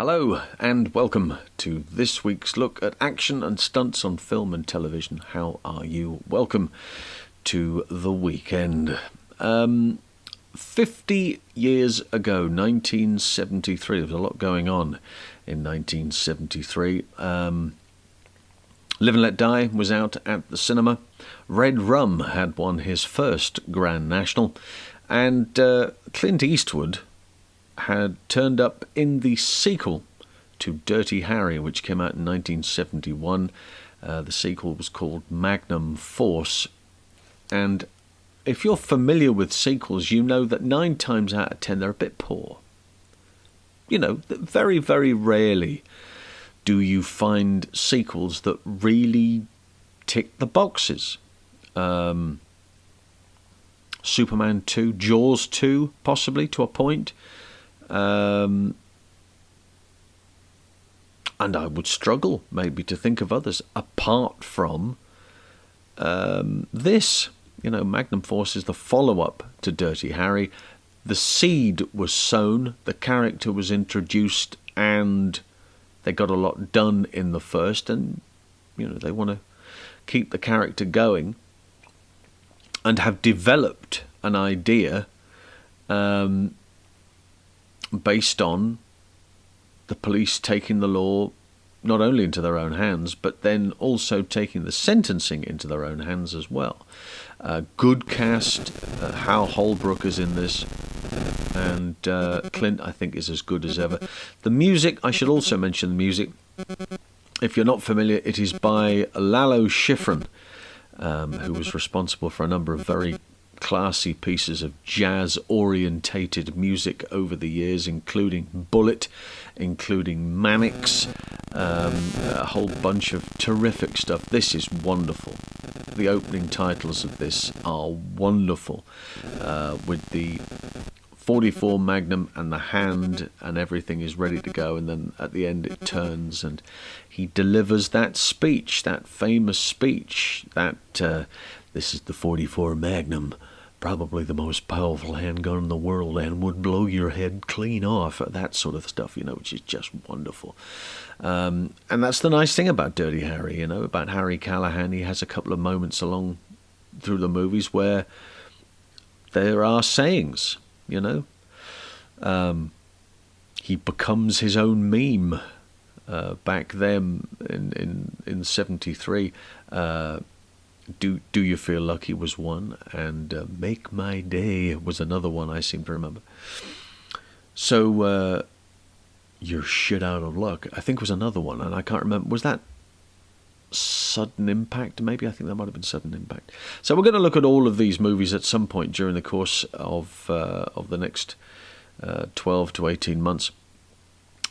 Hello and welcome to this week's look at action and stunts on film and television. How are you? Welcome to the weekend. 50 years ago, 1973, there was a lot going on in 1973. Live and Let Die was out at the cinema. Red Rum had won his first Grand National. And Clint Eastwood had turned up in the sequel to Dirty Harry, which came out in 1971. The sequel was called Magnum Force. And if you're familiar with sequels, you know that 9 times out of 10 they're a bit poor. You know, very, very rarely do you find sequels that really tick the boxes. Superman 2, Jaws 2, possibly, to a point. And I would struggle maybe to think of others apart from this. You know, Magnum Force is the follow-up to Dirty Harry. The seed was sown, the character was introduced, and they got a lot done in the first, and you know, they want to keep the character going and have developed an idea based on the police taking the law not only into their own hands, but then also taking the sentencing into their own hands as well. Good cast. Hal Holbrook is in this, and Clint, I think, is as good as ever. The music, I should also mention the music. If you're not familiar, it is by Lalo Schifrin, who was responsible for a number of very classy pieces of jazz-orientated music over the years, including Bullet, including Mannix, a whole bunch of terrific stuff. This is wonderful. The opening titles of this are wonderful, with the 44 Magnum and the hand, and everything is ready to go, and then at the end it turns and he delivers that speech, that famous speech, that this is the 44 Magnum, probably the most powerful handgun in the world and would blow your head clean off, that sort of stuff, you know, which is just wonderful. And that's the nice thing about Dirty Harry, you know, about Harry Callahan. He has a couple of moments along through the movies where there are sayings, you know. He becomes his own meme. Back then in 73, Do You Feel Lucky was one, and Make My Day was another one I seem to remember. So You're Shit Out of Luck, I think, was another one, and I can't remember. Was that Sudden Impact? Maybe. I think that might have been Sudden Impact. So we're going to look at all of these movies at some point during the course of the next 12 to 18 months.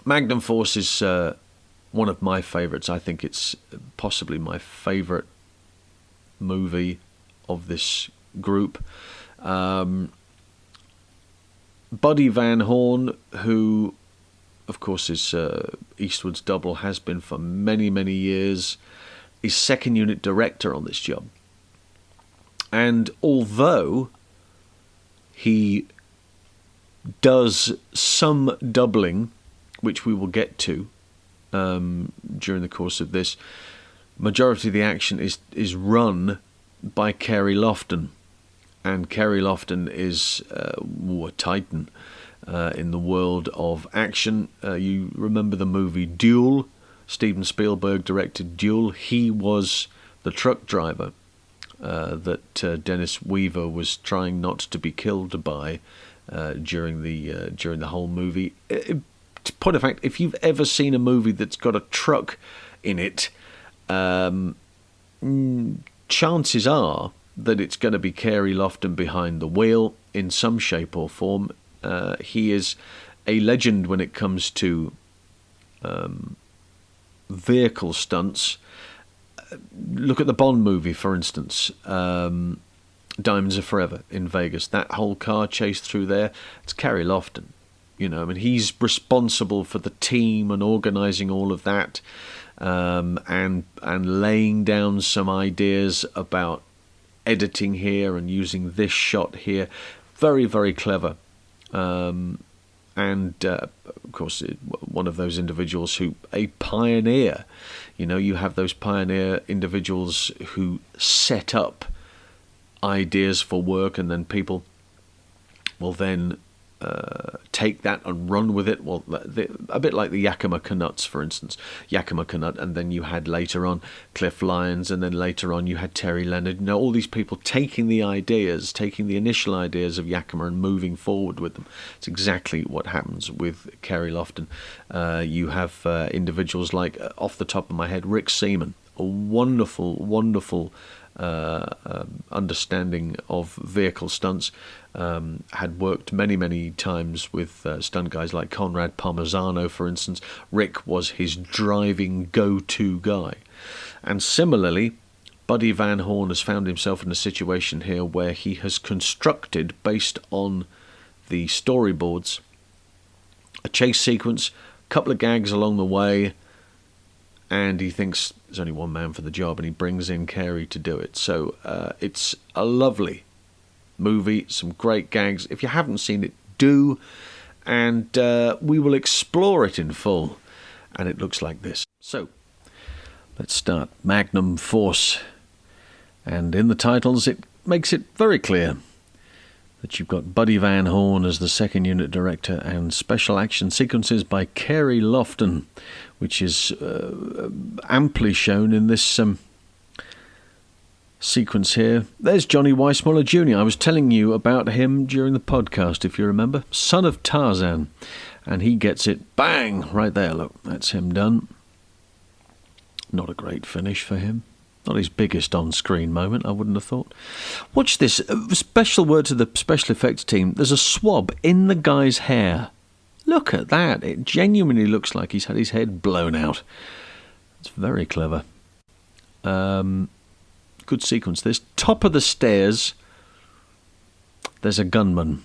Magnum Force is one of my favourites. I think it's possibly my favourite movie of this group. Buddy Van Horn, who of course is Eastwood's double, has been for many, many years, is second unit director on this job. And although he does some doubling, which we will get to during the course of this, majority of the action is run by CARY LOFTIN, and CARY LOFTIN is a titan in the world of action. You remember the movie Duel? Steven Spielberg directed Duel. He was the truck driver that Dennis Weaver was trying not to be killed by during the whole movie. Point of fact, if you've ever seen a movie that's got a truck in it, chances are that it's going to be CARY LOFTIN behind the wheel in some shape or form. He is a legend when it comes to vehicle stunts. Look at the Bond movie, for instance, Diamonds Are Forever in Vegas. That whole car chase through there, it's CARY LOFTIN. You know, I mean, he's responsible for the team and organising all of that, and laying down some ideas about editing here and using this shot here. Very, very clever. And, of course, one of those individuals a pioneer. You have those pioneer individuals who set up ideas for work, and then people will then take that and run with it. Well, a bit like the Yakima Canuts, for instance. Yakima Canut, and then you had later on Cliff Lyons, and then later on you had Terry Leonard. All these people taking the initial ideas of Yakima and moving forward with them. It's exactly what happens with CARY LOFTIN. You have individuals like, off the top of my head, Rick Seaman, a wonderful, wonderful understanding of vehicle stunts. Had worked many times with stunt guys like Conrad Parmesan, for instance. Rick was his driving go-to guy. And similarly, Buddy Van Horn has found himself in a situation here where he has constructed, based on the storyboards, a chase sequence, a couple of gags along the way, and he thinks there's only one man for the job, and he brings in CARY to do it. So it's a lovely movie, some great gags. If you haven't seen it, do, and we will explore it in full. And it looks like this. So let's start. Magnum Force. And in the titles, it makes it very clear that you've got Buddy Van Horn as the second unit director, and special action sequences by CARY LOFTIN, which is amply shown in this sequence here. There's Johnny Weissmuller Jr. I was telling you about him during the podcast, if you remember. Son of Tarzan. And he gets it, bang, right there. Look, that's him done. Not a great finish for him. Not his biggest on-screen moment, I wouldn't have thought. Watch this. Special word to the special effects team. There's a swab in the guy's hair. Look at that. It genuinely looks like he's had his head blown out. It's very clever. Good sequence this. Top of the stairs, there's a gunman.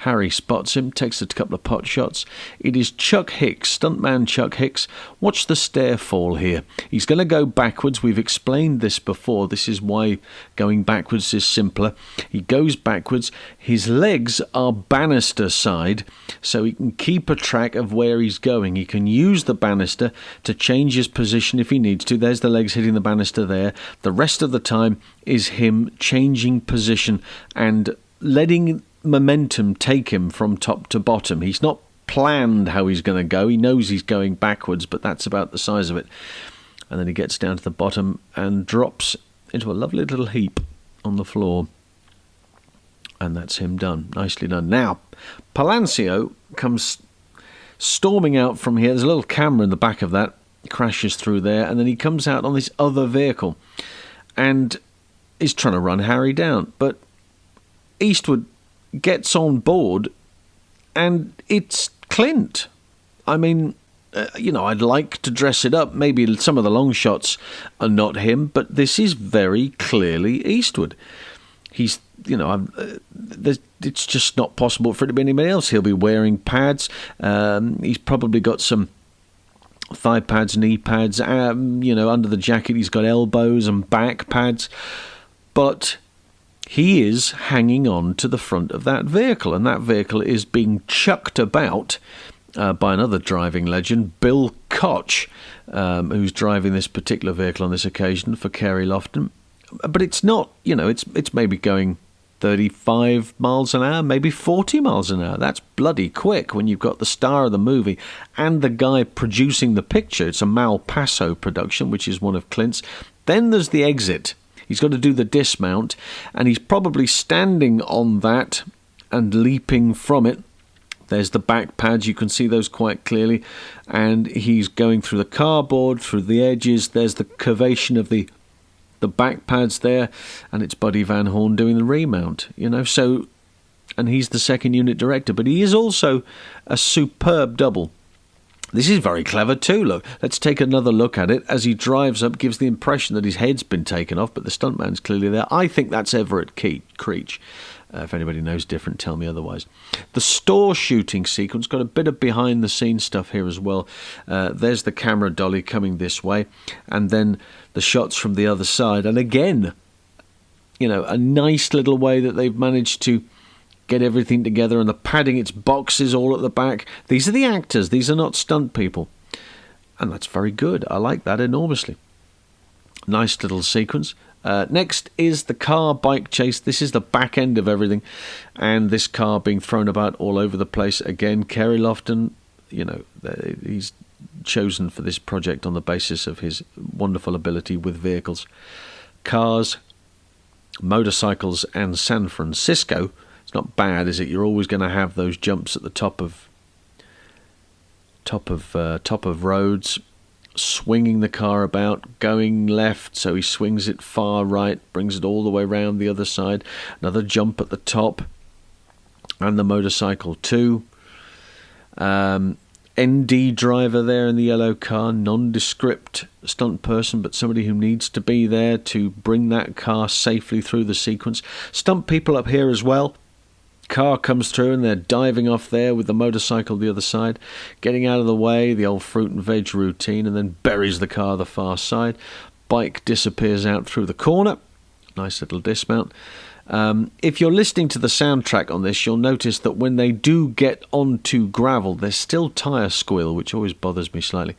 Harry spots him, takes a couple of pot shots. It is Chuck Hicks, stuntman Chuck Hicks. Watch the stair fall here. He's going to go backwards. We've explained this before. This is why going backwards is simpler. He goes backwards. His legs are banister side, so he can keep a track of where he's going. He can use the banister to change his position if he needs to. There's the legs hitting the banister there. The rest of the time is him changing position and letting momentum take him from top to bottom. He's not planned how he's going to go. He knows he's going backwards, but that's about the size of it. And then he gets down to the bottom and drops into a lovely little heap on the floor. And that's him done. Nicely done. Now, Palancio comes storming out from here. There's a little camera in the back of that. He crashes through there, and then he comes out on this other vehicle and is trying to run Harry down. But Eastwood gets on board, and it's Clint. I mean, I'd like to dress it up. Maybe some of the long shots are not him, but this is very clearly Eastwood. He's, it's just not possible for it to be anybody else. He'll be wearing pads. He's probably got some thigh pads, knee pads. Under the jacket he's got elbows and back pads. But he is hanging on to the front of that vehicle, and that vehicle is being chucked about by another driving legend, Bill Koch, who's driving this particular vehicle on this occasion for CARY LOFTIN. But it's not, it's maybe going 35 miles an hour, maybe 40 miles an hour. That's bloody quick when you've got the star of the movie and the guy producing the picture. It's a Malpaso production, which is one of Clint's. Then there's the exit. He's got to do the dismount, and he's probably standing on that and leaping from it. There's the back pads, you can see those quite clearly, and he's going through the cardboard, through the edges. There's the curvation of the back pads there, and it's Buddy Van Horn doing the remount, so, and he's the second unit director, but he is also a superb double. This is very clever too, look. Let's take another look at it. As he drives up, gives the impression that his head's been taken off, but the stuntman's clearly there. I think that's Everett Creech. If anybody knows different, tell me otherwise. The store shooting sequence, got a bit of behind-the-scenes stuff here as well. There's the camera dolly coming this way, and then the shots from the other side. And again, a nice little way that they've managed to get everything together, and the padding its boxes all at the back. These are the actors. These are not stunt people. And that's very good. I like that enormously. Nice little sequence. Next is the car bike chase. This is the back end of everything. And this car being thrown about all over the place. Again, CARY LOFTIN, he's chosen for this project on the basis of his wonderful ability with vehicles. Cars, motorcycles, and San Francisco. It's not bad, is it? You're always going to have those jumps at the top of roads, swinging the car about, going left, so he swings it far right, brings it all the way around the other side. Another jump at the top, and the motorcycle too. ND driver there in the yellow car, nondescript stunt person, but somebody who needs to be there to bring that car safely through the sequence. Stunt people up here as well. Car comes through and they're diving off there with the motorcycle the other side, getting out of the way, the old fruit and veg routine, and then buries the car the far side. Bike disappears out through the corner. Nice little dismount. If you're listening to the soundtrack on this, you'll notice that when they do get onto gravel, there's still tyre squeal, which always bothers me slightly.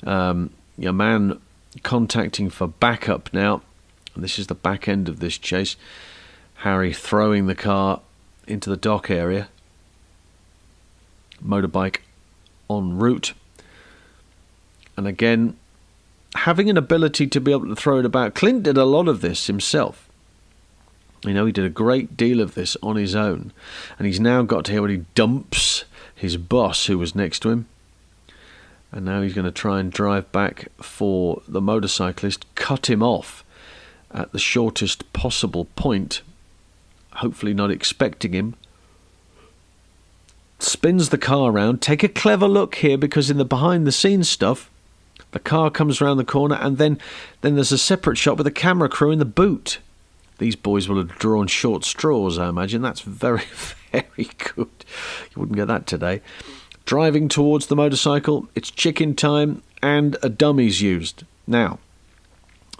Your man contacting for backup now. And this is the back end of this chase. Harry throwing the car into the dock area. Motorbike en route. And again, having an ability to be able to throw it about. Clint did a lot of this himself. He did a great deal of this on his own. And he's now got to here when he dumps his boss who was next to him. And now he's going to try and drive back for the motorcyclist, cut him off at the shortest possible point. Hopefully not expecting him. Spins the car around. Take a clever look here, because in the behind the scenes stuff, the car comes around the corner and then there's a separate shot with the camera crew in the boot. These boys will have drawn short straws, I imagine. That's very, very good. You wouldn't get that today. Driving towards the motorcycle. It's chicken time and a dummy's used. Now,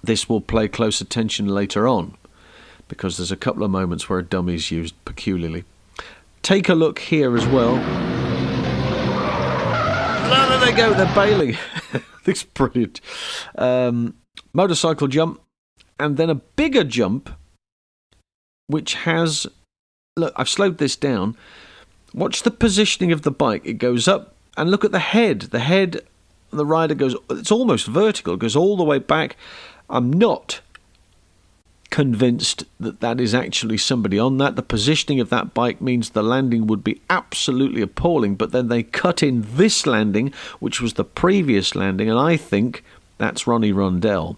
this will play close attention later on, because there's a couple of moments where a dummy's used peculiarly. Take a look here as well. There they go, they're bailing. This is brilliant. Motorcycle jump, and then a bigger jump, which has... Look, I've slowed this down. Watch the positioning of the bike. It goes up, and look at the head. The head, the rider goes... It's almost vertical. It goes all the way back. I'm not convinced that is actually somebody on that. The positioning of that bike means the landing would be absolutely appalling, but then they cut in this landing, which was the previous landing, and I think that's Ronnie Rondell.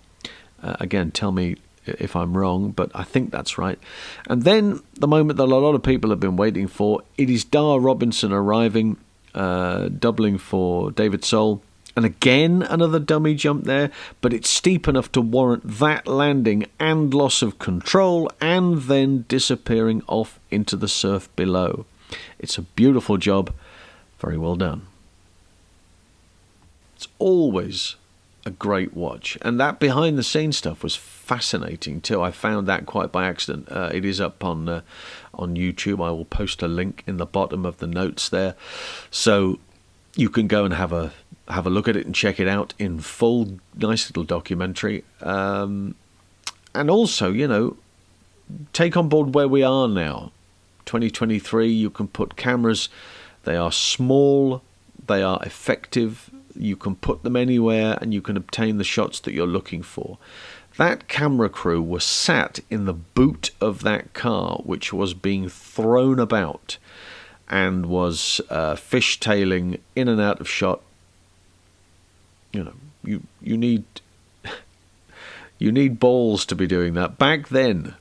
Again, tell me if I'm wrong, but I think that's right. And then the moment that a lot of people have been waiting for, it is Dar Robinson arriving, doubling for David Soul. And again, another dummy jump there, but it's steep enough to warrant that landing and loss of control, and then disappearing off into the surf below. It's a beautiful job. Very well done. It's always a great watch. And that behind the scenes stuff was fascinating too. I found that quite by accident. It is up on YouTube. I will post a link in the bottom of the notes there, so you can go and have a look at it and check it out in full. Nice little documentary. And also, take on board where we are now. 2023, you can put cameras. They are small. They are effective. You can put them anywhere and you can obtain the shots that you're looking for. That camera crew was sat in the boot of that car, which was being thrown about and was fishtailing in and out of shot. You need balls to be doing that. Back then,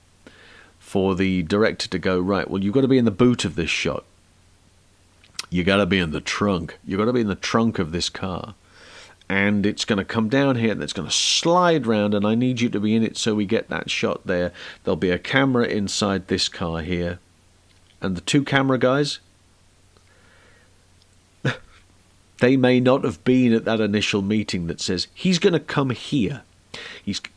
for the director to go, right, well, you've got to be in the boot of this shot. You got to be in the trunk. You got to be in the trunk of this car. And it's going to come down here and it's going to slide round, and I need you to be in it so we get that shot there. There'll be a camera inside this car here. And the two camera guys, they may not have been at that initial meeting that says, he's going to come here.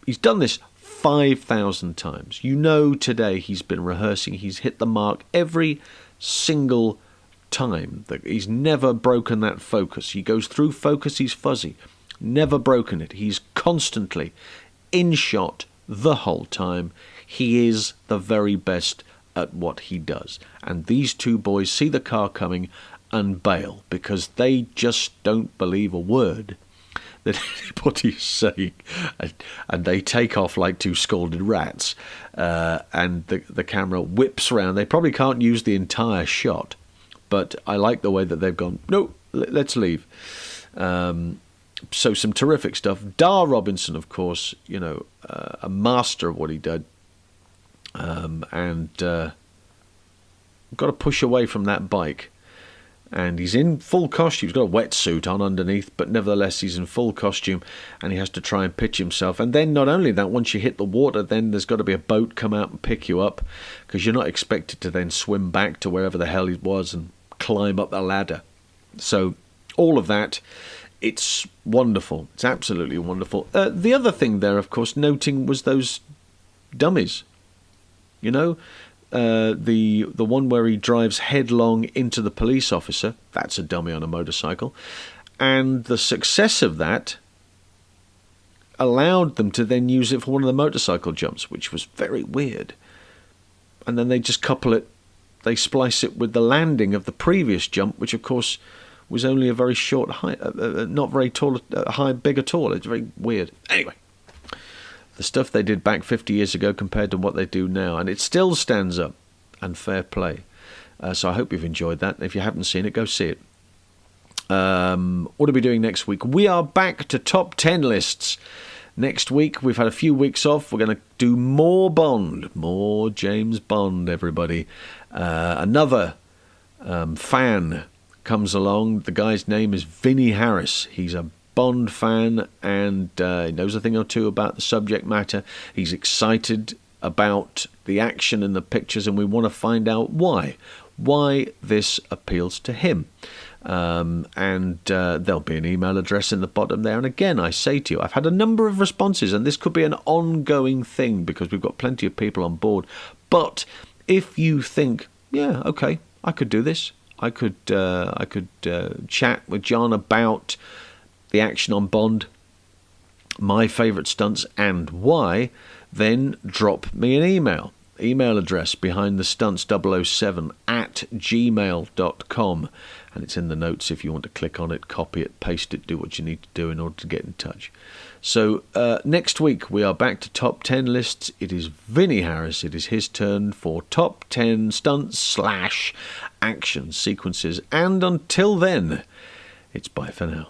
He's done this 5,000 times. You know, today he's been rehearsing. He's hit the mark every single time. He's never broken that focus. He goes through focus, he's fuzzy. Never broken it. He's constantly in shot the whole time. He is the very best at what he does. And these two boys see the car coming and bail because they just don't believe a word that anybody's saying, and they take off like two scalded rats, and the camera whips around. They probably can't use the entire shot, but I like the way that they've gone, no, let's leave. So some terrific stuff. Dar Robinson, of course, a master of what he did, and got to push away from that bike. And he's in full costume. He's got a wetsuit on underneath, but nevertheless he's in full costume, and he has to try and pitch himself. And then not only that, once you hit the water, then there's got to be a boat come out and pick you up, because you're not expected to then swim back to wherever the hell he was and climb up the ladder. So all of that, it's wonderful. It's absolutely wonderful. The other thing there, of course, noting was those dummies. The one where he drives headlong into the police officer, that's a dummy on a motorcycle. And the success of that allowed them to then use it for one of the motorcycle jumps, which was very weird. And then they just they splice it with the landing of the previous jump, which of course was only a very short height, not very tall, big at all. It's very weird. Anyway, the stuff they did back 50 years ago compared to what they do now, and it still stands up, and fair play. So I hope you've enjoyed that. If you haven't seen it, go see it. What are we doing next week? We are back to top 10 lists. Next week, we've had a few weeks off. We're going to do more Bond, more James Bond, everybody. Another fan comes along. The guy's name is Vinnie Harris. He's a Bond fan, and he knows a thing or two about the subject matter. He's excited about the action in the pictures, and we want to find out why this appeals to him. And there'll be an email address in the bottom there. And again, I say to you, I've had a number of responses, and this could be an ongoing thing because we've got plenty of people on board. But if you think, yeah, okay, I could do this. I could chat with John about the action on Bond, my favourite stunts, and why, then drop me an email. Email address behindthestunts007@gmail.com, and it's in the notes if you want to click on it, copy it, paste it, do what you need to do in order to get in touch. So next week we are back to top 10 lists. It is Vinnie Harris. It is his turn for top 10 stunts / action sequences, and until then, it's bye for now.